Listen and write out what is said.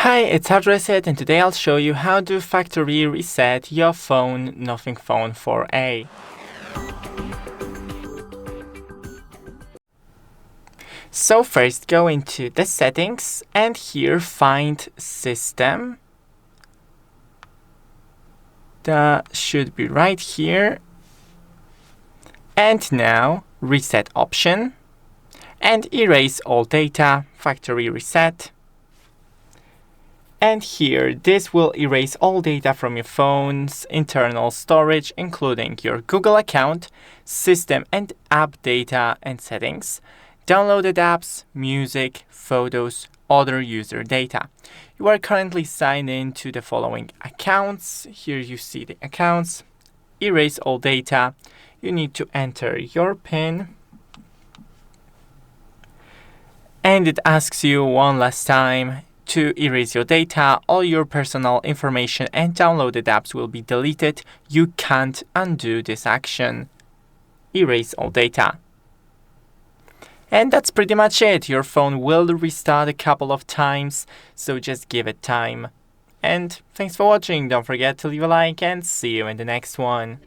Hi, it's HardReset, and today I'll show you how to factory reset your phone Nothing Phone 4a. So first go into the settings and here find System. That should be right here. And now Reset option and erase all data, factory reset. And here, this will erase all data from your phone's internal storage, including your Google account, system and app data and settings, downloaded apps, music, photos, other user data. You are currently signed in to the following accounts. Here you see the accounts. Erase all data. You need to enter your PIN. And it asks you one last time to erase your data. All your personal information and downloaded apps will be deleted. You can't undo this action. Erase all data. And that's pretty much it. Your phone will restart a couple of times, so just give it time. And thanks for watching. Don't forget to leave a like and see you in the next one.